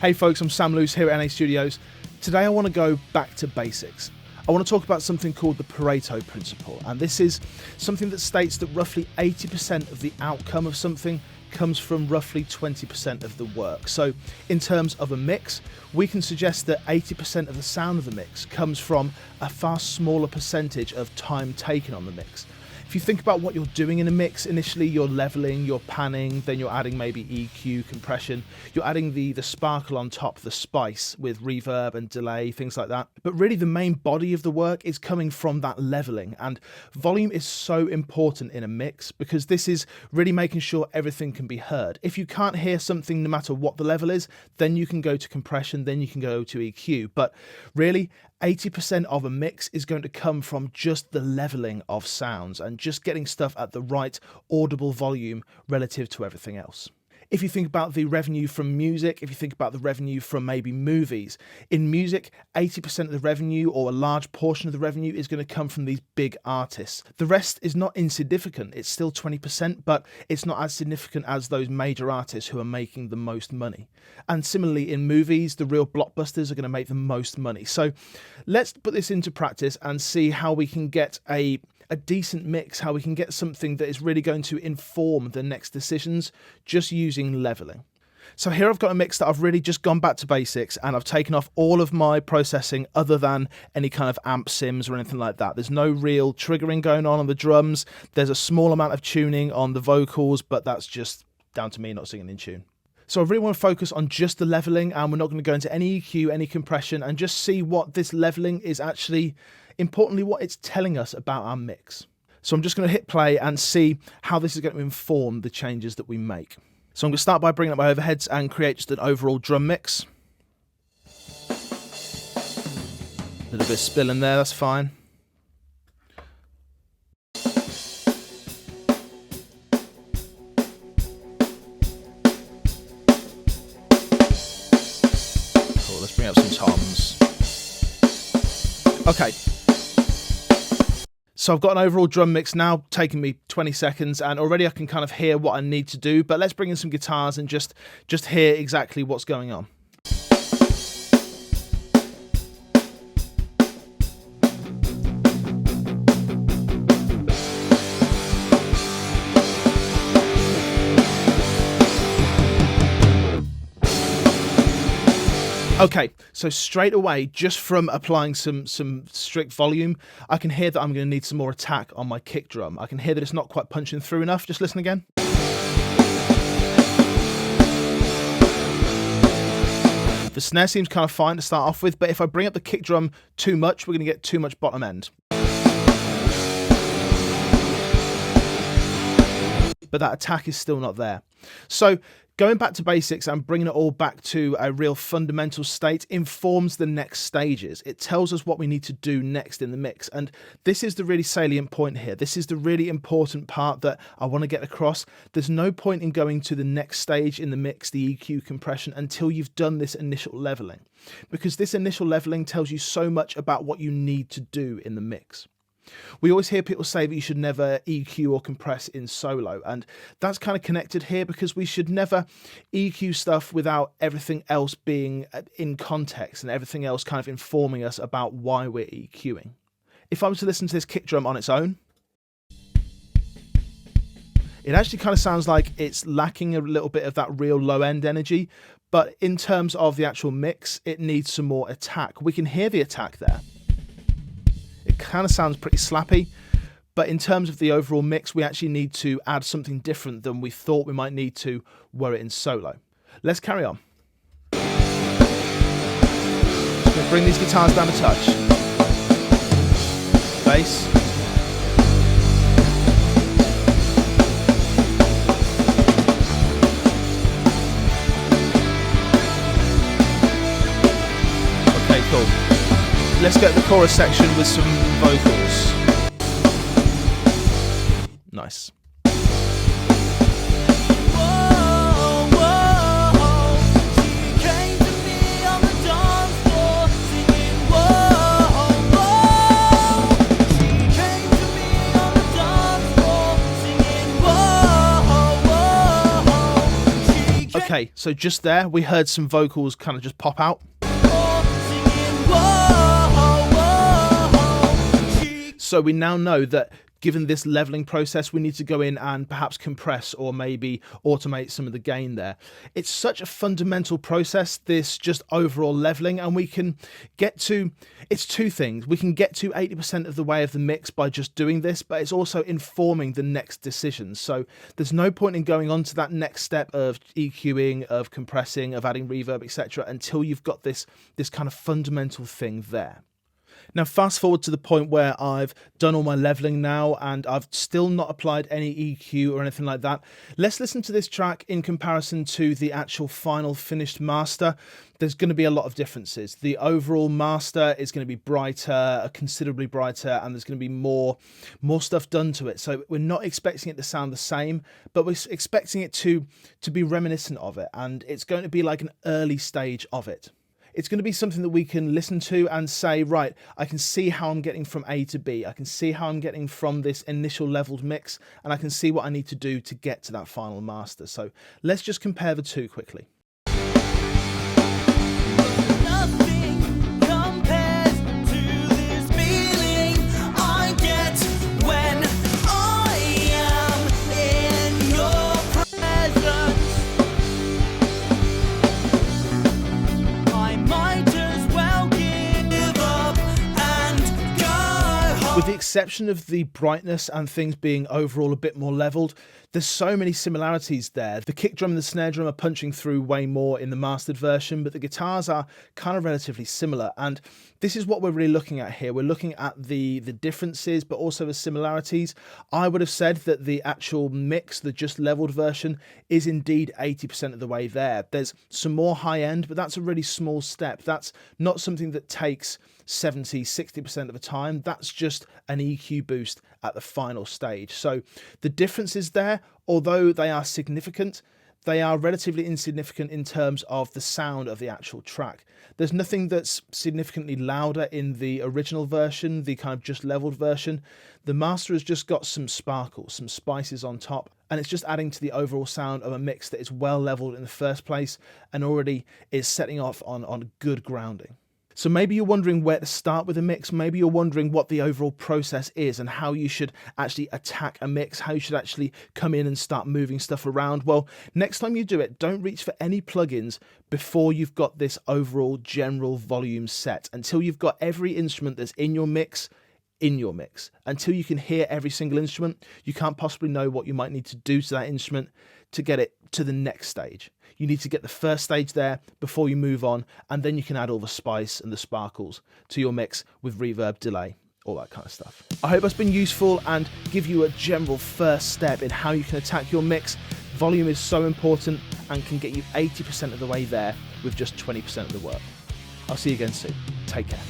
Hey folks, I'm Sam Luce here at NA Studios. Today I want to go back to basics. I want to talk about something called the Pareto Principle, and this is something that states that roughly 80% of the outcome of something comes from roughly 20% of the work. So in terms of a mix, we can suggest that 80% of the sound of the mix comes from a far smaller percentage of time taken on the mix. If you think about what you're doing in a mix, initially you're leveling, you're panning, then you're adding maybe EQ, compression, you're adding the sparkle on top, the spice with reverb and delay, things like that. But really the main body of the work is coming from that leveling, and volume is so important in a mix because this is really making sure everything can be heard. If you can't hear something no matter what the level is, then you can go to compression, then you can go to EQ. But really, 80% of a mix is going to come from just the leveling of sounds and just getting stuff at the right audible volume relative to everything else. If you think about the revenue from music, if you think about the revenue from maybe movies, in music, 80% of the revenue or a large portion of the revenue is going to come from these big artists. The rest is not insignificant. It's still 20%, but it's not as significant as those major artists who are making the most money. And similarly in movies, the real blockbusters are going to make the most money. So let's put this into practice and see how we can get a decent mix, how we can get something that is really going to inform the next decisions just using leveling. So here I've got a mix that I've really just gone back to basics, and I've taken off all of my processing other than any kind of amp sims or anything like that. There's no real triggering going on the drums. There's a small amount of tuning on the vocals, but that's just down to me not singing in tune. So I really want to focus on just the leveling, and we're not going to go into any EQ, any compression, and just see what this leveling is actually, importantly, what it's telling us about our mix. So I'm just going to hit play and see how this is going to inform the changes that we make. So I'm going to start by bringing up my overheads and create just an overall drum mix. A little bit of spill in there, that's fine. Cool, let's bring up some toms. Okay. So I've got an overall drum mix now, taking me 20 seconds, and already I can kind of hear what I need to do, but let's bring in some guitars and just hear exactly what's going on. Okay, so straight away, just from applying some strict volume, I can hear that I'm going to need some more attack on my kick drum. I can hear that it's not quite punching through enough. Just listen again. The snare seems kind of fine to start off with, but if I bring up the kick drum too much, we're going to get too much bottom end. But that attack is still not there. So going back to basics and bringing it all back to a real fundamental state informs the next stages. It tells us what we need to do next in the mix. And this is the really salient point here. This is the really important part that I want to get across. There's no point in going to the next stage in the mix, the EQ compression, until you've done this initial leveling. Because this initial leveling tells you so much about what you need to do in the mix. We always hear people say that you should never EQ or compress in solo, and that's kind of connected here because we should never EQ stuff without everything else being in context and everything else kind of informing us about why we're EQing. If I was to listen to this kick drum on its own, it actually kind of sounds like it's lacking a little bit of that real low end energy, but in terms of the actual mix, it needs some more attack. We can hear the attack there. It kind of sounds pretty slappy, but in terms of the overall mix, we actually need to add something different than we thought we might need to were it in solo. Let's carry on. Just going to bring these guitars down a touch. Bass. Okay, cool. Let's get the chorus section with some vocals. Nice. Okay, Okay, so just there, we heard some vocals kind of just pop out. So we now know that given this leveling process, we need to go in and perhaps compress or maybe automate some of the gain there. It's such a fundamental process, this just overall leveling, and we can get to, it's two things. We can get to 80% of the way of the mix by just doing this, but it's also informing the next decisions. So there's no point in going on to that next step of EQing, of compressing, of adding reverb, etc., until you've got this kind of fundamental thing there. Now, fast forward to the point where I've done all my leveling now and I've still not applied any EQ or anything like that. Let's listen to this track in comparison to the actual final finished master. There's going to be a lot of differences. The overall master is going to be brighter, considerably brighter, and there's going to be more stuff done to it. So we're not expecting it to sound the same, but we're expecting it to be reminiscent of it, and it's going to be like an early stage of it. It's going to be something that we can listen to and say, right, I can see how I'm getting from A to B. I can see how I'm getting from this initial leveled mix, and I can see what I need to do to get to that final master. So let's just compare the two quickly. With the exception of the brightness and things being overall a bit more leveled, there's so many similarities there. The kick drum and the snare drum are punching through way more in the mastered version, but the guitars are kind of relatively similar. And this is what we're really looking at here. We're looking at the differences, but also the similarities. I would have said that the actual mix, the just leveled version, is indeed 80% of the way there. There's some more high end, but that's a really small step. That's not something that takes 70, 60% of the time. That's just an EQ boost at the final stage. So the differences there, although they are significant, they are relatively insignificant in terms of the sound of the actual track. There's nothing that's significantly louder in the original version, the kind of just leveled version. The master has just got some sparkles, some spices on top, and it's just adding to the overall sound of a mix that is well leveled in the first place and already is setting off on good grounding. So maybe you're wondering where to start with a mix. Maybe you're wondering what the overall process is and how you should actually attack a mix, how you should actually come in and start moving stuff around. Well, next time you do it, don't reach for any plugins before you've got this overall general volume set, until you've got every instrument that's in your mix. Until you can hear every single instrument, you can't possibly know what you might need to do to that instrument to get it to the next stage. You need to get the first stage there before you move on, and then you can add all the spice and the sparkles to your mix with reverb, delay, all that kind of stuff. I hope that's been useful and give you a general first step in how you can attack your mix. Volume is so important and can get you 80% of the way there with just 20% of the work. I'll see you again soon. Take care.